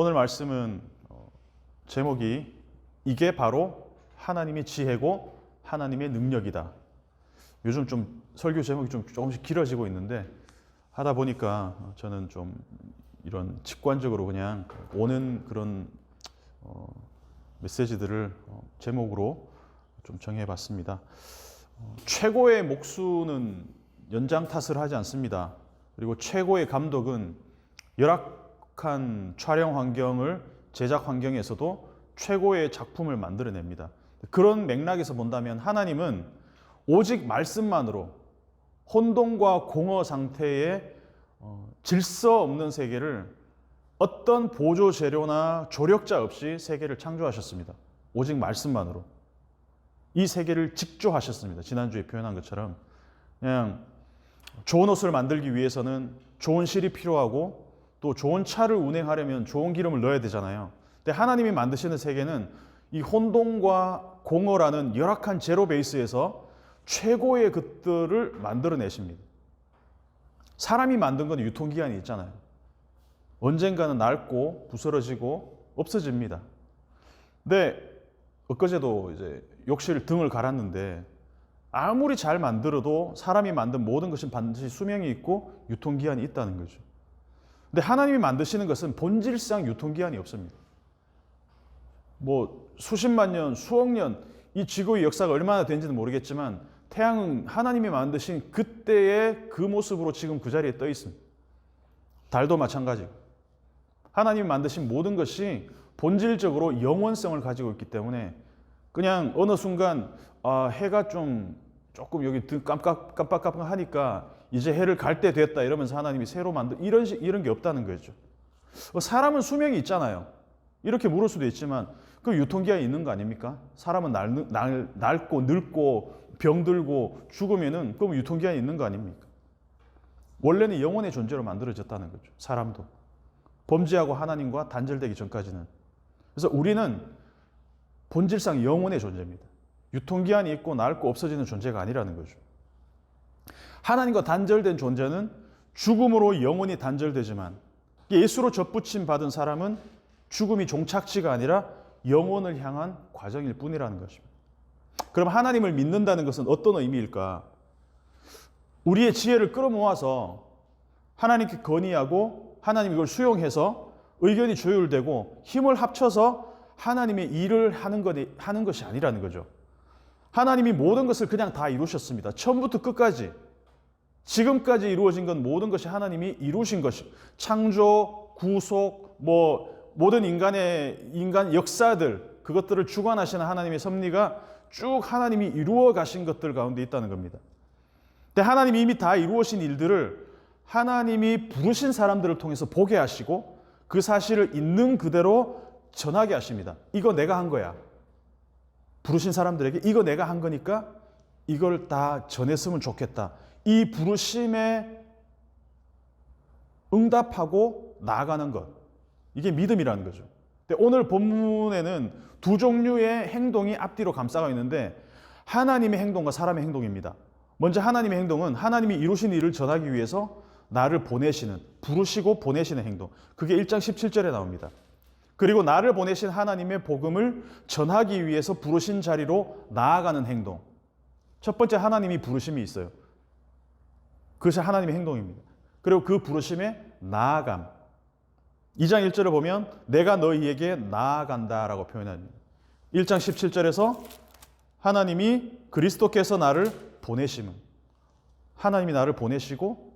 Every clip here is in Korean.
오늘 말씀은 제목이 이게 바로 하나님의 지혜고 하나님의 능력이다. 요즘 좀 설교 제목이 좀 조금씩 길어지고 있는데 하다 보니까 저는 좀 이런 직관적으로 그냥 오는 그런 메시지들을 제목으로 좀 정해봤습니다. 최고의 목수는 연장 탓을 하지 않습니다. 그리고 최고의 감독은 열악한 촬영 환경을 제작 환경에서도 최고의 작품을 만들어냅니다. 그런 맥락에서 본다면 하나님은 오직 말씀만으로 혼돈과 공허 상태의 질서 없는 세계를 어떤 보조 재료나 조력자 없이 세계를 창조하셨습니다. 오직 말씀만으로. 이 세계를 직조하셨습니다. 지난주에 표현한 것처럼 그냥 좋은 옷을 만들기 위해서는 좋은 실이 필요하고 또 좋은 차를 운행하려면 좋은 기름을 넣어야 되잖아요. 근데 하나님이 만드시는 세계는 이 혼돈과 공허라는 열악한 제로 베이스에서 최고의 것들을 만들어내십니다. 사람이 만든 건 유통기한이 있잖아요. 언젠가는 낡고 부스러지고 없어집니다. 근데 엊그제도 이제 욕실 등을 갈았는데 아무리 잘 만들어도 사람이 만든 모든 것은 반드시 수명이 있고 유통기한이 있다는 거죠. 근데 하나님이 만드시는 것은 본질상 유통기한이 없습니다. 뭐 수십만 년, 수억 년 이 지구의 역사가 얼마나 된지는 모르겠지만 태양은 하나님이 만드신 그때의 그 모습으로 지금 그 자리에 떠 있습니다. 달도 마찬가지고. 하나님이 만드신 모든 것이 본질적으로 영원성을 가지고 있기 때문에 그냥 어느 순간 해가 조금 여기 깜빡깜빡하니까 이제 해를 갈 때 됐다 이러면서 하나님이 새로 만든 이런 게 없다는 거죠. 사람은 수명이 있잖아요. 이렇게 물을 수도 있지만 그 유통기한이 있는 거 아닙니까? 사람은 낡고 늙고 병들고 죽으면은 그럼 유통기한이 있는 거 아닙니까? 원래는 영원의 존재로 만들어졌다는 거죠. 사람도. 범죄하고 하나님과 단절되기 전까지는. 그래서 우리는 본질상 영원의 존재입니다. 유통기한이 있고 낡고 없어지는 존재가 아니라는 거죠. 하나님과 단절된 존재는 죽음으로 영원히 단절되지만 예수로 접붙임 받은 사람은 죽음이 종착지가 아니라 영원을 향한 과정일 뿐이라는 것입니다. 그럼 하나님을 믿는다는 것은 어떤 의미일까? 우리의 지혜를 끌어모아서 하나님께 건의하고 하나님 이걸 수용해서 의견이 조율되고 힘을 합쳐서 하나님의 일을 하는 것이 아니라는 거죠. 하나님이 모든 것을 그냥 다 이루셨습니다. 처음부터 끝까지. 지금까지 이루어진 건 모든 것이 하나님이 이루신 것이 창조, 구속, 모든 인간 역사들 그것들을 주관하시는 하나님의 섭리가 쭉 하나님이 이루어 가신 것들 가운데 있다는 겁니다. 근데 하나님이 이미 다 이루어진 일들을 하나님이 부르신 사람들을 통해서 보게 하시고 그 사실을 있는 그대로 전하게 하십니다. 이거 내가 한 거야. 부르신 사람들에게 이거 내가 한 거니까 이걸 다 전했으면 좋겠다. 이 부르심에 응답하고 나아가는 것. 이게 믿음이라는 거죠. 근데 오늘 본문에는 두 종류의 행동이 앞뒤로 감싸가 있는데 하나님의 행동과 사람의 행동입니다. 먼저 하나님의 행동은 하나님이 이루신 일을 전하기 위해서 나를 보내시는, 부르시고 보내시는 행동. 그게 1장 17절에 나옵니다. 그리고 나를 보내신 하나님의 복음을 전하기 위해서 부르신 자리로 나아가는 행동. 첫 번째 하나님이 부르심이 있어요. 그것이 하나님의 행동입니다. 그리고 그 부르심에 나아감. 2장 1절을 보면 내가 너희에게 나아간다라고 표현합니다. 1장 17절에서 하나님이 그리스도께서 나를 보내심은 하나님이 나를 보내시고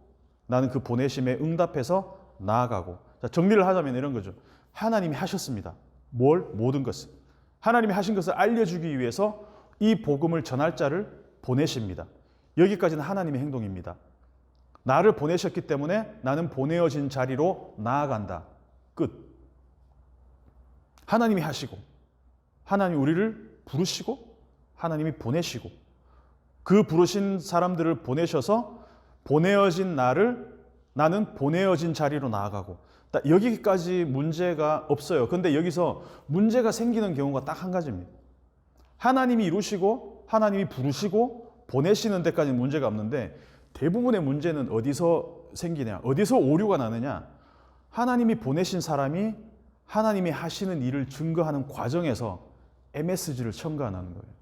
나는 그 보내심에 응답해서 나아가고. 자, 정리를 하자면 이런 거죠. 하나님이 하셨습니다. 모든 것을. 하나님이 하신 것을 알려주기 위해서 이 복음을 전할 자를 보내십니다. 여기까지는 하나님의 행동입니다. 나를 보내셨기 때문에 나는 보내어진 자리로 나아간다. 끝. 하나님이 하시고 하나님이 우리를 부르시고 하나님이 보내시고 그 부르신 사람들을 보내셔서 보내어진 나는 보내어진 자리로 나아가고 여기까지 문제가 없어요. 그런데 여기서 문제가 생기는 경우가 딱 한 가지입니다. 하나님이 이루시고 하나님이 부르시고 보내시는 데까지는 문제가 없는데 대부분의 문제는 어디서 생기냐? 어디서 오류가 나느냐? 하나님이 보내신 사람이 하나님이 하시는 일을 증거하는 과정에서 MSG를 첨가 안 하는 거예요.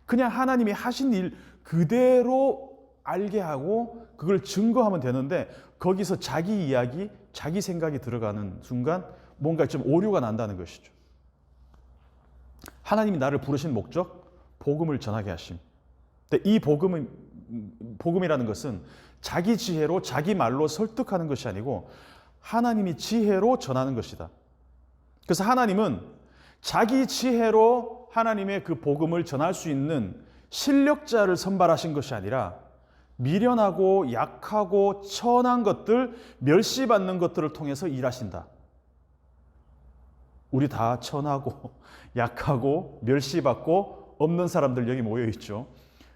그냥 하나님이 하신 일 그대로 알게 하고 그걸 증거하면 되는데 거기서 자기 이야기, 자기 생각이 들어가는 순간 뭔가 좀 오류가 난다는 것이죠. 하나님이 나를 부르신 목적, 복음을 전하게 하심. 근데 이 복음이라는 것은 자기 지혜로 자기 말로 설득하는 것이 아니고 하나님이 지혜로 전하는 것이다. 그래서 하나님은 자기 지혜로 하나님의 그 복음을 전할 수 있는 실력자를 선발하신 것이 아니라 미련하고 약하고 천한 것들, 멸시받는 것들을 통해서 일하신다. 우리 다 천하고 약하고 멸시받고 없는 사람들 여기 모여 있죠.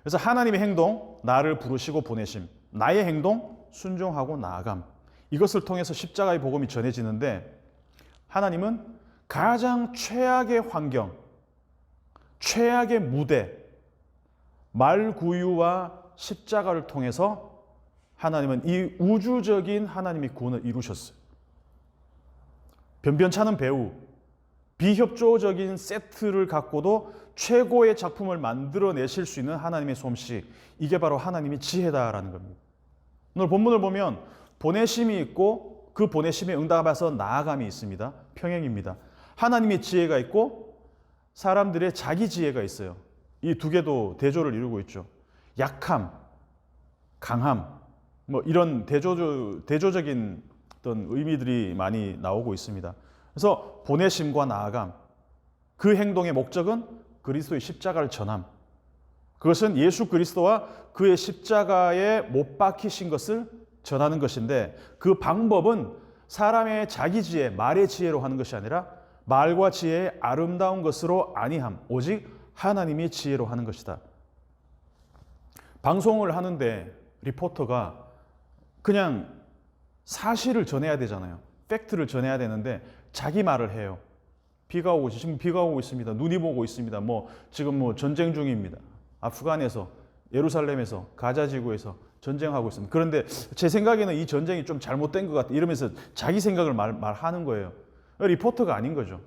그래서 하나님의 행동, 나를 부르시고 보내심, 나의 행동, 순종하고 나아감. 이것을 통해서 십자가의 복음이 전해지는데 하나님은 가장 최악의 환경, 최악의 무대, 말구유와 십자가를 통해서 하나님은 이 우주적인 하나님의 구원을 이루셨어요. 변변찮은 배우, 비협조적인 세트를 갖고도 최고의 작품을 만들어내실 수 있는 하나님의 솜씨, 이게 바로 하나님의 지혜다라는 겁니다. 오늘 본문을 보면 보내심이 있고 그 보내심에 응답해서 나아감이 있습니다. 평행입니다. 하나님의 지혜가 있고 사람들의 자기 지혜가 있어요. 이 두 개도 대조를 이루고 있죠. 약함, 강함, 뭐 이런 대조적인 어떤 의미들이 많이 나오고 있습니다. 그래서 보내심과 나아감, 그 행동의 목적은 그리스도의 십자가를 전함. 그것은 예수 그리스도와 그의 십자가에 못 박히신 것을 전하는 것인데 그 방법은 사람의 자기 지혜, 말의 지혜로 하는 것이 아니라 말과 지혜의 아름다운 것으로 아니함, 오직 하나님의 지혜로 하는 것이다. 방송을 하는데 리포터가 그냥 사실을 전해야 되잖아요. 팩트를 전해야 되는데 자기 말을 해요. 비가 오고 지금 비가 오고 있습니다. 눈이 오고 있습니다. 지금 전쟁 중입니다. 아프간에서, 예루살렘에서, 가자 지구에서 전쟁하고 있습니다. 그런데 제 생각에는 이 전쟁이 좀 잘못된 것 같다. 이러면서 자기 생각을 말하는 거예요. 리포터가 아닌 거죠.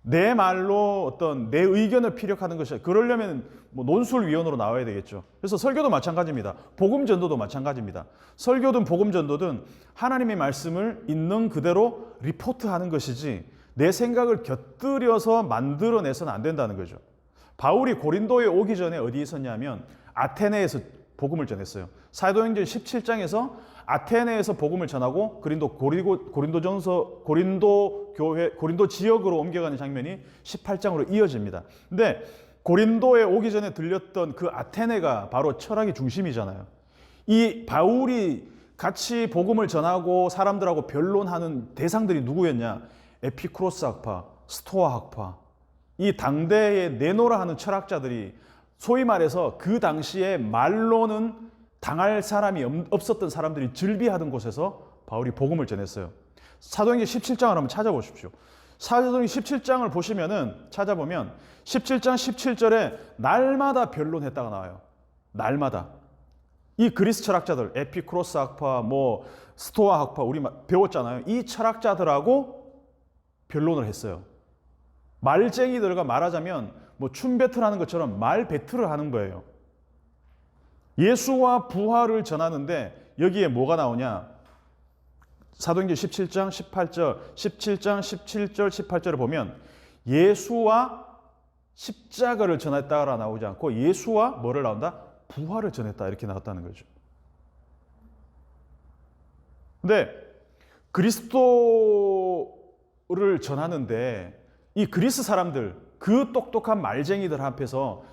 내 말로 어떤 내 의견을 피력하는 것이 그러려면 논술위원으로 나와야 되겠죠. 그래서 설교도 마찬가지입니다. 복음 전도도 마찬가지입니다. 설교든 복음 전도든 하나님의 말씀을 있는 그대로 리포트하는 것이지 내 생각을 곁들여서 만들어내서는 안 된다는 거죠. 바울이 고린도에 오기 전에 어디 있었냐면 아테네에서 복음을 전했어요. 사도행전 17장에서 아테네에서 복음을 전하고 고린도 지역으로 옮겨가는 장면이 18장으로 이어집니다. 근데 고린도에 오기 전에 들렸던 그 아테네가 바로 철학의 중심이잖아요. 이 바울이 같이 복음을 전하고 사람들하고 변론하는 대상들이 누구였냐? 에피쿠로스 학파, 스토아 학파, 이 당대에 내노라 하는 철학자들이 소위 말해서 그 당시에 말로는 당할 사람이 없었던 사람들이 즐비하던 곳에서 바울이 복음을 전했어요. 사도행전 17장을 한번 찾아보십시오. 사도행전 17장을 찾아보면 17장 17절에 날마다 변론했다가 나와요. 날마다. 이 그리스 철학자들, 에피쿠로스 학파, 스토아 학파, 우리 배웠잖아요. 이 철학자들하고 변론을 했어요. 말쟁이들과 말하자면 춤 배틀하는 것처럼 말 배틀을 하는 거예요. 예수와 부활을 전하는데 여기에 뭐가 나오냐? 사도행전 17장 18절, 17장 17절, 18절을 보면 예수와 십자가를 전했다가 나오지 않고 예수와 뭐를 나온다? 부활을 전했다 이렇게 나왔다는 거죠. 근데 그리스도를 전하는데 이 그리스 사람들, 그 똑똑한 말쟁이들 앞에서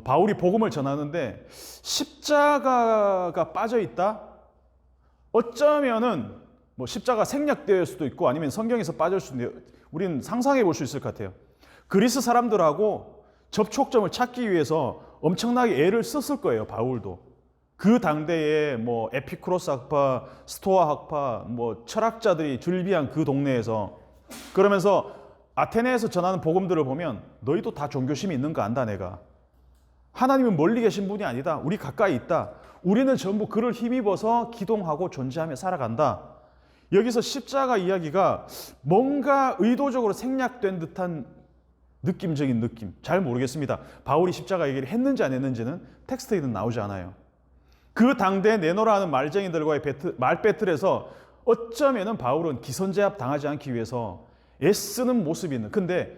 바울이 복음을 전하는데 십자가가 빠져 있다? 어쩌면은 십자가 생략될 수도 있고 아니면 성경에서 빠질 수도 있는데 우리는 상상해 볼 수 있을 것 같아요. 그리스 사람들하고 접촉점을 찾기 위해서 엄청나게 애를 썼을 거예요. 바울도. 그 당대에 에피쿠로스 학파, 스토아 학파, 철학자들이 즐비한 그 동네에서 그러면서 아테네에서 전하는 복음들을 보면 너희도 다 종교심이 있는 거 안다 내가. 하나님은 멀리 계신 분이 아니다. 우리 가까이 있다. 우리는 전부 그를 힘입어서 기동하고 존재하며 살아간다. 여기서 십자가 이야기가 뭔가 의도적으로 생략된 듯한 느낌적인 느낌, 잘 모르겠습니다. 바울이 십자가 얘기를 했는지 안 했는지는 텍스트에는 나오지 않아요. 그 당대 내노라 하는 말쟁이들과의 말 배틀에서 어쩌면은 바울은 기선제압 당하지 않기 위해서 애쓰는 모습이 있는. 근데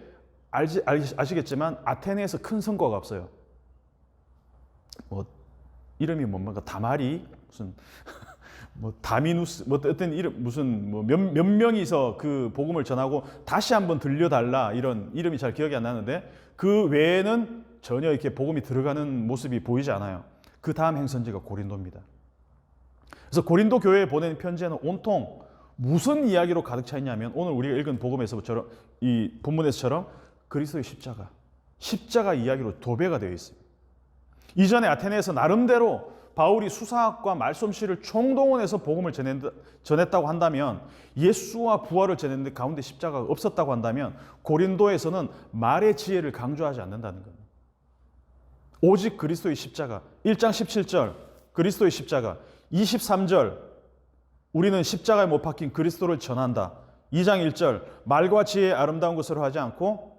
아시겠지만 아테네에서 큰 성과가 없어요. 뭐 이름이 뭔가 다마리 무슨 뭐 다미누스 뭐 어떤 이름 무슨 뭐 몇 명이서 그 복음을 전하고 다시 한번 들려달라 이런 이름이 잘 기억이 안 나는데 그 외에는 전혀 이렇게 복음이 들어가는 모습이 보이지 않아요. 그 다음 행선지가 고린도입니다. 그래서 고린도 교회에 보내는 편지에는 온통 무슨 이야기로 가득 차 있냐면 오늘 우리가 읽은 복음에서처럼 이 본문에서처럼 그리스도의 십자가 이야기로 도배가 되어 있습니다. 이전에 아테네에서 나름대로 바울이 수사학과 말솜씨를 총동원해서 복음을 전했다고 한다면, 예수와 부활을 전했는데 가운데 십자가가 없었다고 한다면 고린도에서는 말의 지혜를 강조하지 않는다는 겁니다. 오직 그리스도의 십자가. 1장 17절 그리스도의 십자가, 23절 우리는 십자가에 못 박힌 그리스도를 전한다. 2장 1절 말과 지혜의 아름다운 것으로 하지 않고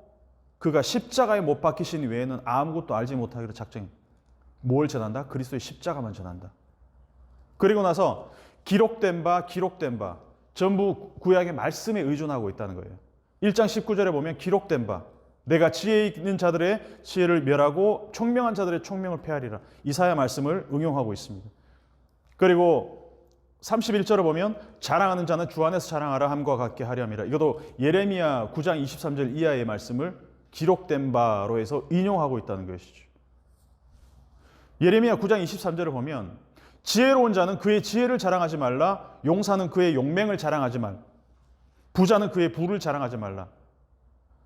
그가 십자가에 못 박히신 외에는 아무것도 알지 못하기로 작정합니다. 뭘 전한다? 그리스도의 십자가만 전한다. 그리고 나서 기록된 바 전부 구약의 말씀에 의존하고 있다는 거예요. 1장 19절에 보면 기록된 바 내가 지혜 있는 자들의 지혜를 멸하고 총명한 자들의 총명을 폐하리라. 이사야 말씀을 응용하고 있습니다. 그리고 31절에 보면 자랑하는 자는 주 안에서 자랑하라 함과 같게 하려 함이라. 이것도 예레미야 9장 23절 이하의 말씀을 기록된 바로 해서 인용하고 있다는 것이죠. 예레미야 9장 23절을 보면 지혜로운 자는 그의 지혜를 자랑하지 말라. 용사는 그의 용맹을 자랑하지 말라. 부자는 그의 부를 자랑하지 말라.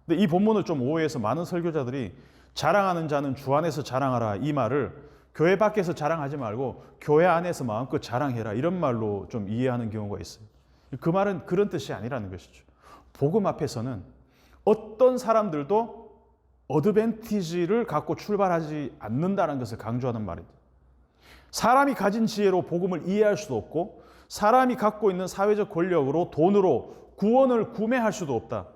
근데 이 본문을 좀 오해해서 많은 설교자들이 자랑하는 자는 주 안에서 자랑하라 이 말을 교회 밖에서 자랑하지 말고 교회 안에서 마음껏 자랑해라 이런 말로 좀 이해하는 경우가 있어요. 그 말은 그런 뜻이 아니라는 것이죠. 복음 앞에서는 어떤 사람들도 어드밴티지를 갖고 출발하지 않는다는 것을 강조하는 말입니다. 사람이 가진 지혜로 복음을 이해할 수도 없고 사람이 갖고 있는 사회적 권력으로 돈으로 구원을 구매할 수도 없다.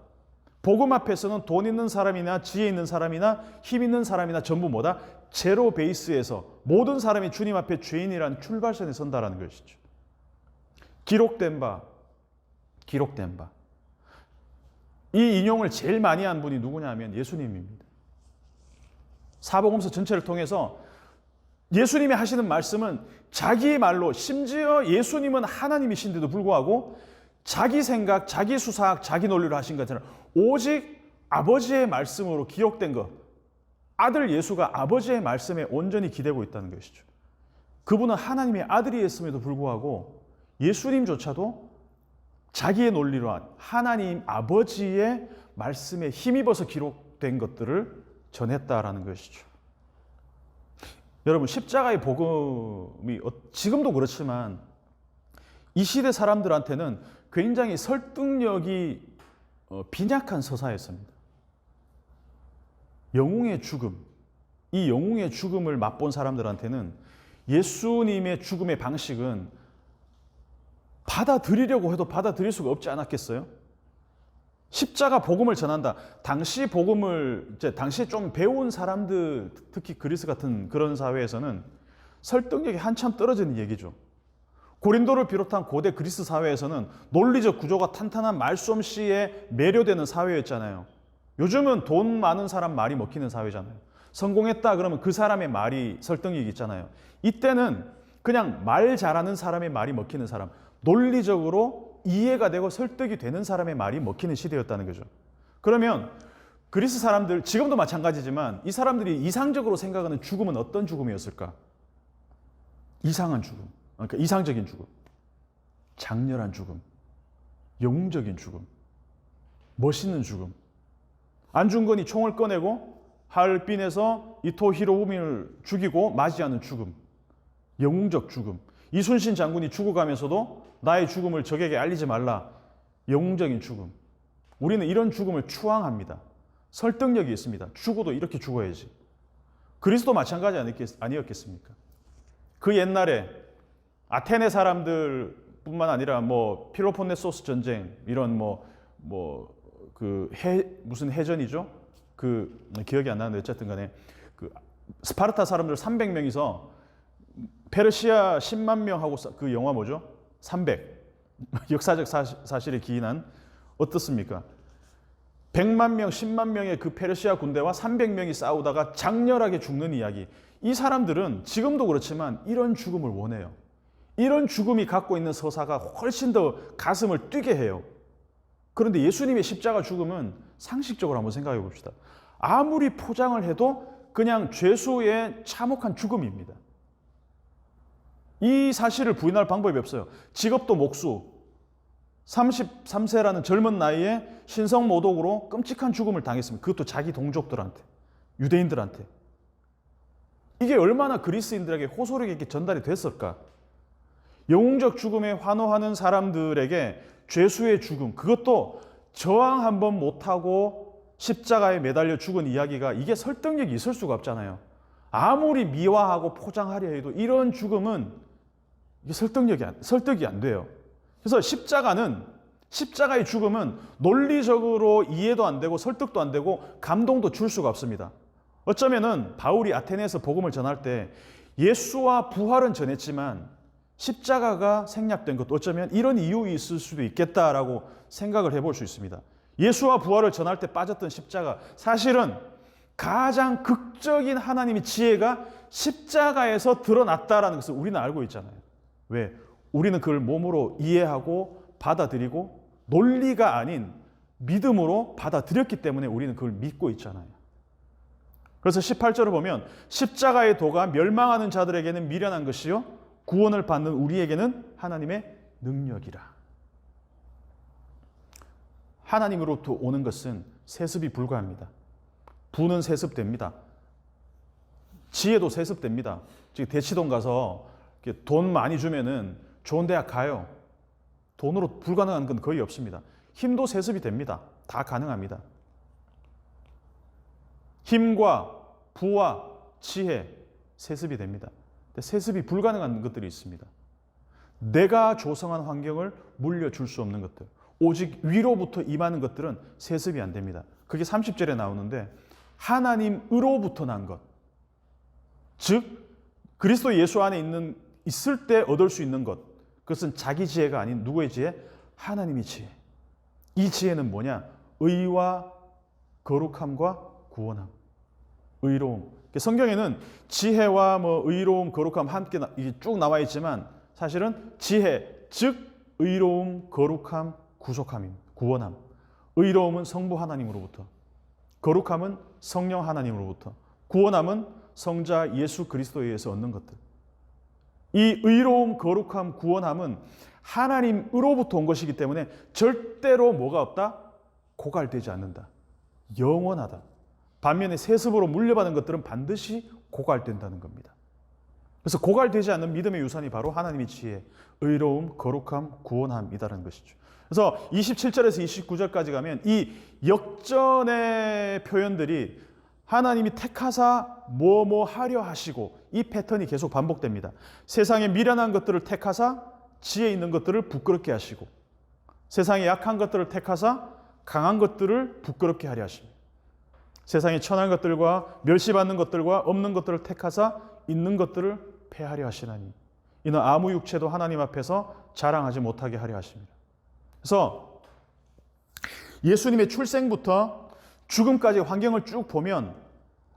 복음 앞에서는 돈 있는 사람이나 지혜 있는 사람이나 힘 있는 사람이나 전부 뭐다? 제로 베이스에서 모든 사람이 주님 앞에 죄인이라는 출발선에 선다라는 것이죠. 기록된 바. 이 인용을 제일 많이 한 분이 누구냐 하면 예수님입니다. 사복음서 전체를 통해서 예수님이 하시는 말씀은 자기의 말로, 심지어 예수님은 하나님이신데도 불구하고 자기 생각, 자기 수사학, 자기 논리로 하신 것처럼 오직 아버지의 말씀으로 기록된 것, 아들 예수가 아버지의 말씀에 온전히 기대고 있다는 것이죠. 그분은 하나님의 아들이었음에도 불구하고 예수님조차도 자기의 논리로 하나님 아버지의 말씀에 힘입어서 기록된 것들을 전했다라는 것이죠. 여러분, 십자가의 복음이 지금도 그렇지만 이 시대 사람들한테는 굉장히 설득력이 빈약한 서사였습니다. 영웅의 죽음, 이 영웅의 죽음을 맛본 사람들한테는 예수님의 죽음의 방식은 받아들이려고 해도 받아들일 수가 없지 않았겠어요? 십자가 복음을 전한다. 당시에 좀 배운 사람들, 특히 그리스 같은 그런 사회에서는 설득력이 한참 떨어지는 얘기죠. 고린도를 비롯한 고대 그리스 사회에서는 논리적 구조가 탄탄한 말솜씨에 매료되는 사회였잖아요. 요즘은 돈 많은 사람 말이 먹히는 사회잖아요. 성공했다 그러면 그 사람의 말이 설득력이 있잖아요. 이때는 그냥 말 잘하는 사람의 말이 먹히는 사람, 논리적으로 이해가 되고 설득이 되는 사람의 말이 먹히는 시대였다는 거죠. 그러면 그리스 사람들, 지금도 마찬가지지만 이 사람들이 이상적으로 생각하는 죽음은 어떤 죽음이었을까? 이상한 죽음, 그러니까 이상적인 죽음, 장렬한 죽음, 영웅적인 죽음, 멋있는 죽음. 안중근이 총을 꺼내고 하얼빈에서 이토 히로부미를 죽이고 맞이하는 죽음, 영웅적 죽음. 이순신 장군이 죽어가면서도 나의 죽음을 적에게 알리지 말라, 영웅적인 죽음. 우리는 이런 죽음을 추앙합니다. 설득력이 있습니다. 죽어도 이렇게 죽어야지. 그리스도 마찬가지 아니었겠습니까? 그 옛날에 아테네 사람들 뿐만 아니라 뭐 필로폰네소스 전쟁 이런 무슨 해전이죠? 그 기억이 안 나는데 어쨌든 간에 그 스파르타 사람들 300명이서 페르시아 10만 명하고 그 영화 뭐죠? 300. 역사적 사실에 기인한 어떻습니까? 100만 명, 10만 명의 그 페르시아 군대와 300명이 싸우다가 장렬하게 죽는 이야기. 이 사람들은 지금도 그렇지만 이런 죽음을 원해요. 이런 죽음이 갖고 있는 서사가 훨씬 더 가슴을 뛰게 해요. 그런데 예수님의 십자가 죽음은 상식적으로 한번 생각해 봅시다. 아무리 포장을 해도 그냥 죄수의 참혹한 죽음입니다. 이 사실을 부인할 방법이 없어요. 직업도 목수, 33세라는 젊은 나이에 신성모독으로 끔찍한 죽음을 당했습니다. 그것도 자기 동족들한테, 유대인들한테. 이게 얼마나 그리스인들에게 호소력 있게 전달이 됐을까? 영웅적 죽음에 환호하는 사람들에게 죄수의 죽음, 그것도 저항 한번 못하고 십자가에 매달려 죽은 이야기가 이게 설득력이 있을 수가 없잖아요. 아무리 미화하고 포장하려 해도 이런 죽음은 이게 설득이 안 돼요. 그래서 십자가의 죽음은 논리적으로 이해도 안 되고 설득도 안 되고 감동도 줄 수가 없습니다. 어쩌면은 바울이 아테네에서 복음을 전할 때 예수와 부활은 전했지만 십자가가 생략된 것도 어쩌면 이런 이유가 있을 수도 있겠다라고 생각을 해볼 수 있습니다. 예수와 부활을 전할 때 빠졌던 십자가, 사실은 가장 극적인 하나님의 지혜가 십자가에서 드러났다라는 것을 우리는 알고 있잖아요. 왜? 우리는 그걸 몸으로 이해하고 받아들이고 논리가 아닌 믿음으로 받아들였기 때문에 우리는 그걸 믿고 있잖아요. 그래서 18절을 보면 십자가의 도가 멸망하는 자들에게는 미련한 것이요 구원을 받는 우리에게는 하나님의 능력이라. 하나님으로부터 오는 것은 세습이 불가합니다. 부는 세습됩니다. 지혜도 세습됩니다. 지금 대치동 가서 돈 많이 주면은 좋은 대학 가요. 돈으로 불가능한 건 거의 없습니다. 힘도 세습이 됩니다. 다 가능합니다. 힘과 부와 지혜 세습이 됩니다. 근데 세습이 불가능한 것들이 있습니다. 내가 조성한 환경을 물려줄 수 없는 것들, 오직 위로부터 임하는 것들은 세습이 안 됩니다. 그게 30절에 나오는데 하나님으로부터 난 것, 즉 그리스도 예수 안에 있을 때 얻을 수 있는 것, 그것은 자기 지혜가 아닌 누구의 지혜? 하나님의 지혜. 이 지혜는 뭐냐? 의와 거룩함과 구원함, 의로움. 성경에는 지혜와 의로움, 거룩함 함께 쭉 나와 있지만 사실은 지혜, 즉 의로움, 거룩함, 구속함입니다. 구원함. 의로움은 성부 하나님으로부터, 거룩함은 성령 하나님으로부터, 구원함은 성자 예수 그리스도에 의해서 얻는 것들. 이 의로움, 거룩함, 구원함은 하나님으로부터 온 것이기 때문에 절대로 뭐가 없다? 고갈되지 않는다. 영원하다. 반면에 세습으로 물려받은 것들은 반드시 고갈된다는 겁니다. 그래서 고갈되지 않는 믿음의 유산이 바로 하나님의 지혜, 의로움, 거룩함, 구원함이라는 것이죠. 그래서 27절에서 29절까지 가면 이 역전의 표현들이 하나님이 택하사 뭐뭐 하려 하시고 이 패턴이 계속 반복됩니다. 세상에 미련한 것들을 택하사 지혜 있는 것들을 부끄럽게 하시고, 세상에 약한 것들을 택하사 강한 것들을 부끄럽게 하려 하십니다. 세상에 천한 것들과 멸시받는 것들과 없는 것들을 택하사 있는 것들을 패하려 하시나니 이는 아무 육체도 하나님 앞에서 자랑하지 못하게 하려 하십니다. 그래서 예수님의 출생부터 죽음까지 환경을 쭉 보면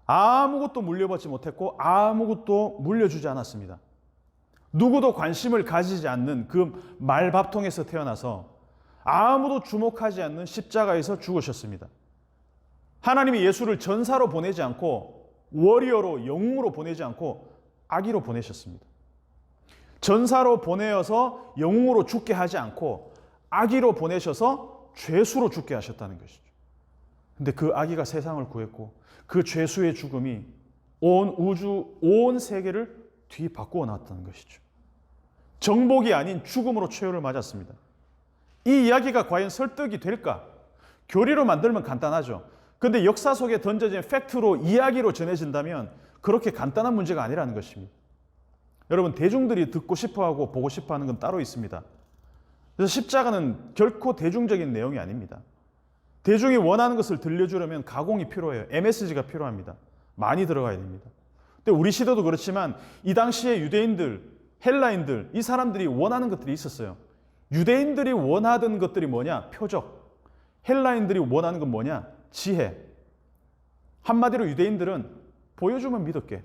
아무것도 물려받지 못했고 아무것도 물려주지 않았습니다. 누구도 관심을 가지지 않는 그 말밥통에서 태어나서 아무도 주목하지 않는 십자가에서 죽으셨습니다. 하나님이 예수를 전사로 보내지 않고 워리어로, 영웅으로 보내지 않고 아기로 보내셨습니다. 전사로 보내어서 영웅으로 죽게 하지 않고 아기로 보내셔서 죄수로 죽게 하셨다는 것이죠. 근데 그 아기가 세상을 구했고 그 죄수의 죽음이 온 우주, 온 세계를 뒤바꾸어 놨다는 것이죠. 정복이 아닌 죽음으로 최후를 맞았습니다. 이 이야기가 과연 설득이 될까? 교리로 만들면 간단하죠. 근데 역사 속에 던져진 팩트로, 이야기로 전해진다면 그렇게 간단한 문제가 아니라는 것입니다. 여러분, 대중들이 듣고 싶어하고 보고 싶어하는 건 따로 있습니다. 그래서 십자가는 결코 대중적인 내용이 아닙니다. 대중이 원하는 것을 들려주려면 가공이 필요해요. MSG가 필요합니다. 많이 들어가야 됩니다. 근데 우리 시대도 그렇지만 이 당시에 유대인들, 헬라인들, 이 사람들이 원하는 것들이 있었어요. 유대인들이 원하던 것들이 뭐냐? 표적. 헬라인들이 원하는 건 뭐냐? 지혜. 한마디로 유대인들은 보여주면 믿을게.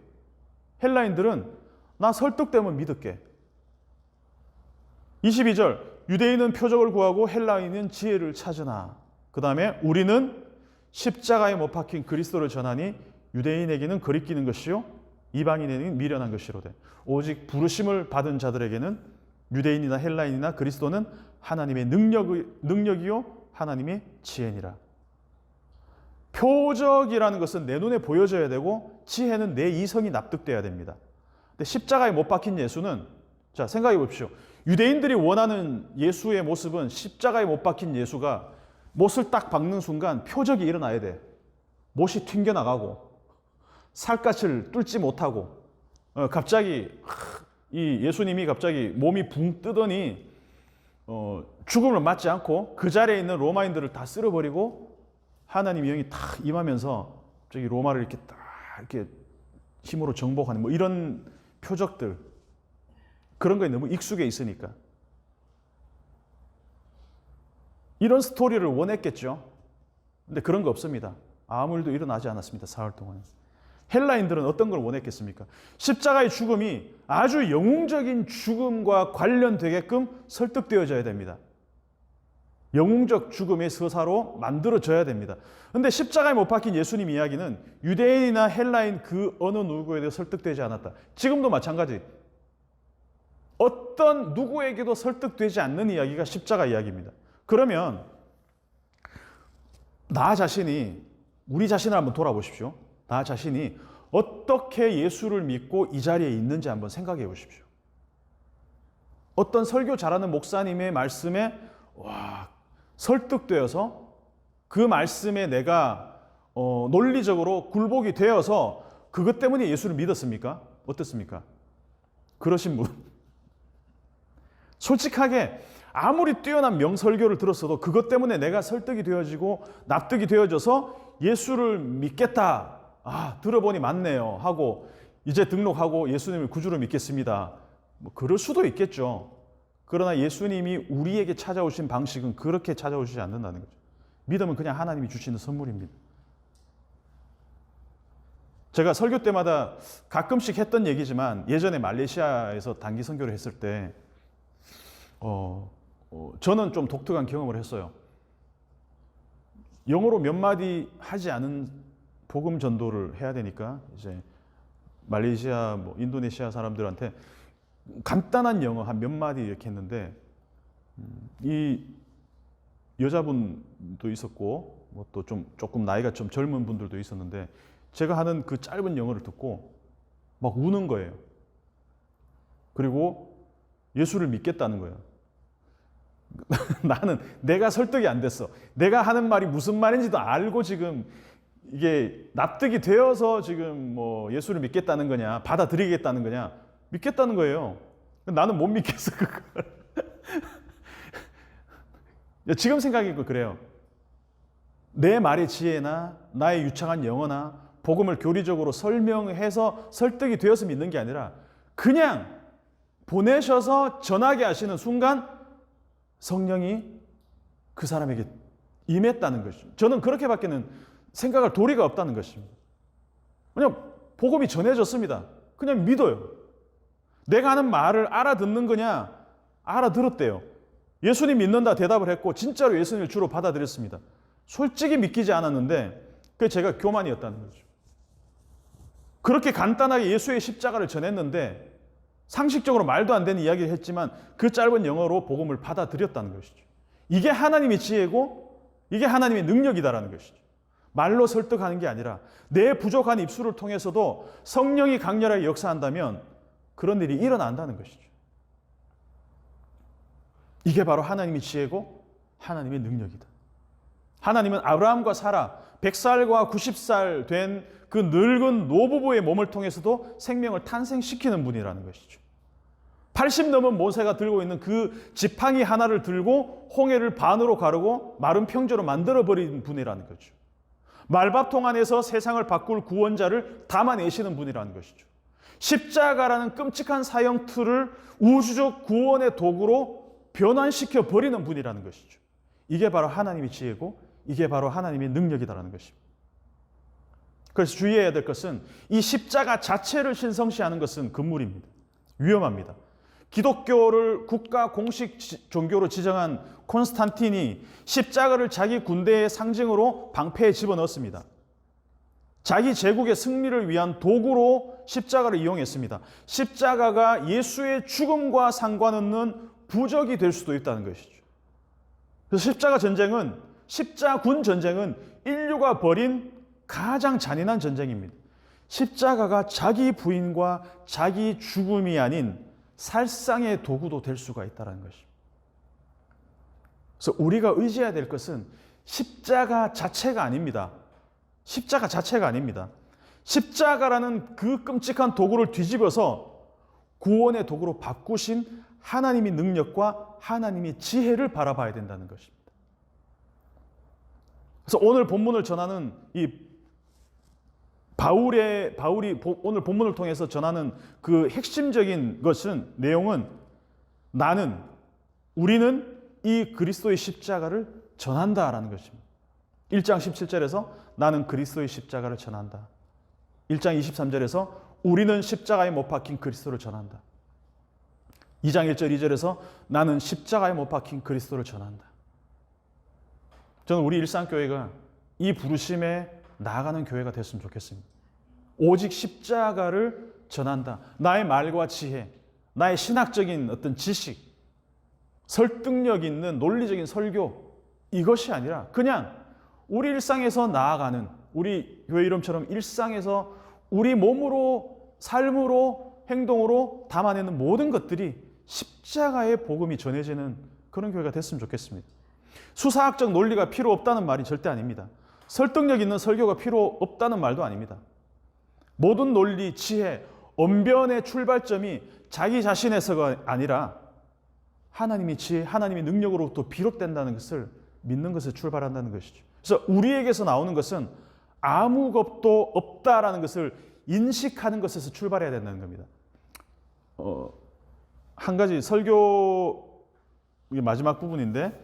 헬라인들은 나 설득되면 믿을게. 22절 유대인은 표적을 구하고 헬라인은 지혜를 찾으나 그 다음에 우리는 십자가에 못 박힌 그리스도를 전하니 유대인에게는 거리끼는 것이요 이방인에게는 미련한 것이로되 오직 부르심을 받은 자들에게는 유대인이나 헬라인이나 그리스도는 하나님의 능력이요 하나님의 지혜니라. 표적이라는 것은 내 눈에 보여져야 되고 지혜는 내 이성이 납득돼야 됩니다. 근데 십자가에 못 박힌 예수는 자 생각해 보십시오. 유대인들이 원하는 예수의 모습은 십자가에 못 박힌 예수가 못을 딱 박는 순간 표적이 일어나야 돼. 못이 튕겨나가고 살갗을 뚫지 못하고 갑자기 이 예수님이 갑자기 몸이 붕 뜨더니 죽음을 맞지 않고 그 자리에 있는 로마인들을 다 쓸어버리고 하나님의 영이 탁 임하면서 저기 로마를 이렇게 딱 이렇게 힘으로 정복하는 뭐 이런 표적들 그런 거에 너무 익숙해 있으니까 이런 스토리를 원했겠죠. 근데 그런 거 없습니다. 아무 일도 일어나지 않았습니다. 사흘 동안. 헬라인들은 어떤 걸 원했겠습니까? 십자가의 죽음이 아주 영웅적인 죽음과 관련되게끔 설득되어져야 됩니다. 영웅적 죽음의 서사로 만들어져야 됩니다. 그런데 십자가에 못 박힌 예수님 이야기는 유대인이나 헬라인 그 어느 누구에도 설득되지 않았다. 지금도 마찬가지. 어떤 누구에게도 설득되지 않는 이야기가 십자가 이야기입니다. 그러면 나 자신이 우리 자신을 한번 돌아보십시오. 나 자신이 어떻게 예수를 믿고 이 자리에 있는지 한번 생각해 보십시오. 어떤 설교 잘하는 목사님의 말씀에 설득되어서 그 말씀에 내가 논리적으로 굴복이 되어서 그것 때문에 예수를 믿었습니까? 어떻습니까? 그러신 분 솔직하게 아무리 뛰어난 명설교를 들었어도 그것 때문에 내가 설득이 되어지고 납득이 되어져서 예수를 믿겠다. 들어보니 맞네요. 하고 이제 등록하고 예수님을 구주로 믿겠습니다. 뭐 그럴 수도 있겠죠. 그러나 예수님이 우리에게 찾아오신 방식은 그렇게 찾아오시지 않는다는 거죠. 믿음은 그냥 하나님이 주시는 선물입니다. 제가 설교 때마다 가끔씩 했던 얘기지만 예전에 말레이시아에서 단기 선교를 했을 때 저는 좀 독특한 경험을 했어요. 영어로 몇 마디 하지 않은 복음 전도를 해야 되니까 이제 말레이시아, 인도네시아 사람들한테 간단한 영어 한 몇 마디 이렇게 했는데 이 여자분도 있었고 또 조금 나이가 좀 젊은 분들도 있었는데 제가 하는 그 짧은 영어를 듣고 막 우는 거예요. 그리고 예수를 믿겠다는 거예요. 나는 내가 설득이 안 됐어. 내가 하는 말이 무슨 말인지도 알고 지금 이게 납득이 되어서 지금 예수를 믿겠다는 거냐, 받아들이겠다는 거냐, 믿겠다는 거예요. 나는 못 믿겠어, 그걸. 지금 생각해보면 그래요. 내 말의 지혜나 나의 유창한 영어나 복음을 교리적으로 설명해서 설득이 되어서 믿는 게 아니라 그냥 보내셔서 전하게 하시는 순간 성령이 그 사람에게 임했다는 것이죠. 저는 그렇게밖에는 생각할 도리가 없다는 것입니다. 그냥 복음이 전해졌습니다. 그냥 믿어요. 내가 하는 말을 알아듣는 거냐? 알아들었대요. 예수님 믿는다 대답을 했고 진짜로 예수님을 주로 받아들였습니다. 솔직히 믿기지 않았는데 그게 제가 교만이었다는 거죠. 그렇게 간단하게 예수의 십자가를 전했는데 상식적으로 말도 안 되는 이야기를 했지만 그 짧은 영어로 복음을 받아들였다는 것이죠. 이게 하나님의 지혜고 이게 하나님의 능력이다라는 것이죠. 말로 설득하는 게 아니라 내 부족한 입술을 통해서도 성령이 강렬하게 역사한다면 그런 일이 일어난다는 것이죠. 이게 바로 하나님의 지혜고 하나님의 능력이다. 하나님은 아브라함과 사라 100살과 90살 된 그 늙은 노부부의 몸을 통해서도 생명을 탄생시키는 분이라는 것이죠. 80 넘은 모세가 들고 있는 그 지팡이 하나를 들고 홍해를 반으로 가르고 마른 평지로 만들어버린 분이라는 거죠. 말밥통 안에서 세상을 바꿀 구원자를 담아내시는 분이라는 것이죠. 십자가라는 끔찍한 사형틀을 우주적 구원의 도구로 변환시켜 버리는 분이라는 것이죠. 이게 바로 하나님의 지혜고 이게 바로 하나님의 능력이다라는 것입니다. 그래서 주의해야 될 것은 이 십자가 자체를 신성시하는 것은 금물입니다. 위험합니다. 기독교를 국가 공식 종교로 지정한 콘스탄틴이 십자가를 자기 군대의 상징으로 방패에 집어넣었습니다. 자기 제국의 승리를 위한 도구로 십자가를 이용했습니다. 십자가가 예수의 죽음과 상관없는 부적이 될 수도 있다는 것이죠. 그래서 십자군 전쟁은 인류가 벌인 가장 잔인한 전쟁입니다. 십자가가 자기 부인과 자기 죽음이 아닌 살상의 도구도 될 수가 있다는 것입니다. 그래서 우리가 의지해야 될 것은 십자가 자체가 아닙니다. 십자가 자체가 아닙니다. 십자가라는 그 끔찍한 도구를 뒤집어서 구원의 도구로 바꾸신 하나님의 능력과 하나님의 지혜를 바라봐야 된다는 것입니다. 그래서 오늘 본문을 전하는 바울이 오늘 본문을 통해서 전하는 그 핵심적인 내용은 우리는 이 그리스도의 십자가를 전한다라는 것입니다. 1장 17절에서 나는 그리스도의 십자가를 전한다. 1장 23절에서 우리는 십자가에 못 박힌 그리스도를 전한다. 2장 1절 2절에서 나는 십자가에 못 박힌 그리스도를 전한다. 저는 우리 일상교회가 이 부르심에 나아가는 교회가 됐으면 좋겠습니다. 오직 십자가를 전한다. 나의 말과 지혜, 나의 신학적인 어떤 지식, 설득력 있는 논리적인 설교, 이것이 아니라 그냥 우리 일상에서 나아가는, 우리 교회 이름처럼 일상에서 우리 몸으로, 삶으로, 행동으로 담아내는 모든 것들이 십자가의 복음이 전해지는 그런 교회가 됐으면 좋겠습니다. 수사학적 논리가 필요 없다는 말이 절대 아닙니다. 설득력 있는 설교가 필요 없다는 말도 아닙니다. 모든 논리, 지혜, 언변의 출발점이 자기 자신에서가 아니라 하나님의 지혜, 하나님의 능력으로부터 비롯된다는 것을 믿는 것에 출발한다는 것이죠. 그래서 우리에게서 나오는 것은 아무것도 없다라는 것을 인식하는 것에서 출발해야 된다는 겁니다. 한 가지 설교 마지막 부분인데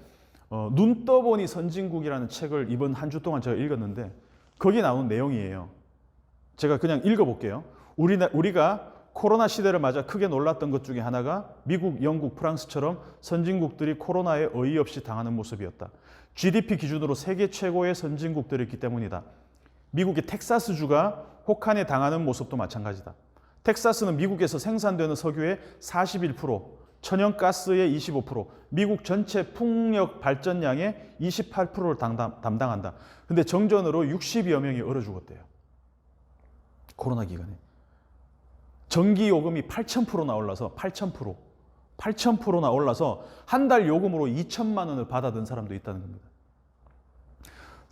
눈 떠보니 선진국이라는 책을 이번 한 주 동안 제가 읽었는데 거기에 나오는 내용이에요. 제가 그냥 읽어볼게요. 우리가 코로나 시대를 맞아 크게 놀랐던 것 중에 하나가 미국, 영국, 프랑스처럼 선진국들이 코로나에 어이없이 당하는 모습이었다. GDP 기준으로 세계 최고의 선진국들이었기 때문이다. 미국의 텍사스주가 혹한에 당하는 모습도 마찬가지다. 텍사스는 미국에서 생산되는 석유의 41%, 천연가스의 25%, 미국 전체 풍력 발전량의 28%를 담당한다. 근데 정전으로 60여 명이 얼어 죽었대요. 코로나 기간에. 전기 요금이 8,000%나 올라서 8,000%나 올라서 한 달 요금으로 2천만 원을 받아든 사람도 있다는 겁니다.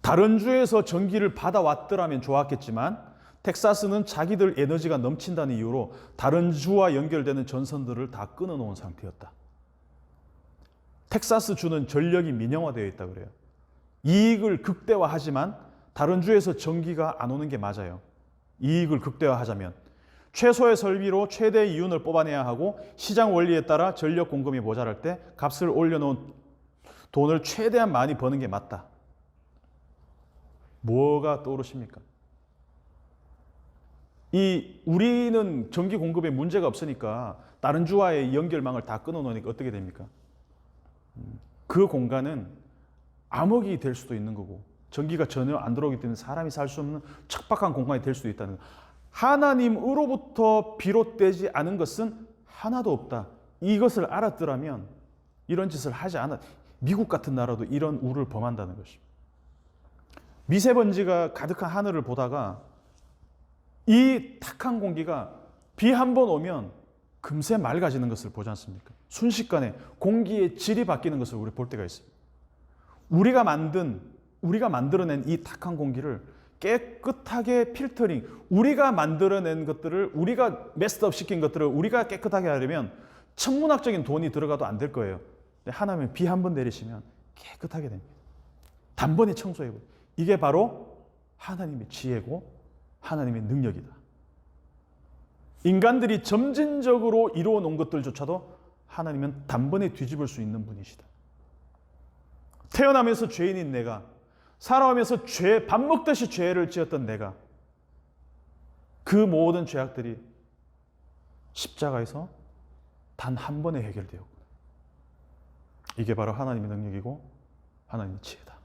다른 주에서 전기를 받아왔더라면 좋았겠지만 텍사스는 자기들 에너지가 넘친다는 이유로 다른 주와 연결되는 전선들을 다 끊어놓은 상태였다. 텍사스 주는 전력이 민영화되어 있다고 그래요. 이익을 극대화하지만 다른 주에서 전기가 안 오는 게 맞아요. 이익을 극대화하자면 최소의 설비로 최대의 이윤을 뽑아내야 하고 시장 원리에 따라 전력 공급이 모자랄 때 값을 올려놓은 돈을 최대한 많이 버는 게 맞다. 뭐가 떠오르십니까? 우리는 전기 공급에 문제가 없으니까 다른 주와의 연결망을 다 끊어놓으니까 어떻게 됩니까? 그 공간은 암흑이 될 수도 있는 거고 전기가 전혀 안 들어오기 때문에 사람이 살 수 없는 척박한 공간이 될 수도 있다는 거예요. 하나님으로부터 비롯되지 않은 것은 하나도 없다. 이것을 알았더라면 이런 짓을 하지 않았. 미국 같은 나라도 이런 우를 범한다는 것입니다. 미세먼지가 가득한 하늘을 보다가 이 탁한 공기가 비 한 번 오면 금세 맑아지는 것을 보지 않습니까? 순식간에 공기의 질이 바뀌는 것을 우리 볼 때가 있습니다. 우리가 만들어낸 이 탁한 공기를 깨끗하게 필터링, 우리가 만들어낸 것들을, 우리가 메스업 시킨 것들을 우리가 깨끗하게 하려면 천문학적인 돈이 들어가도 안 될 거예요. 근데 하나님은 비 한 번 내리시면 깨끗하게 됩니다. 단번에 청소해버려요. 이게 바로 하나님의 지혜고 하나님의 능력이다. 인간들이 점진적으로 이루어 놓은 것들조차도 하나님은 단번에 뒤집을 수 있는 분이시다. 태어나면서 죄인인 내가, 살아오면서 밥 먹듯이 죄를 지었던 내가, 그 모든 죄악들이 십자가에서 단 한 번에 해결되었구나. 이게 바로 하나님의 능력이고 하나님의 지혜다.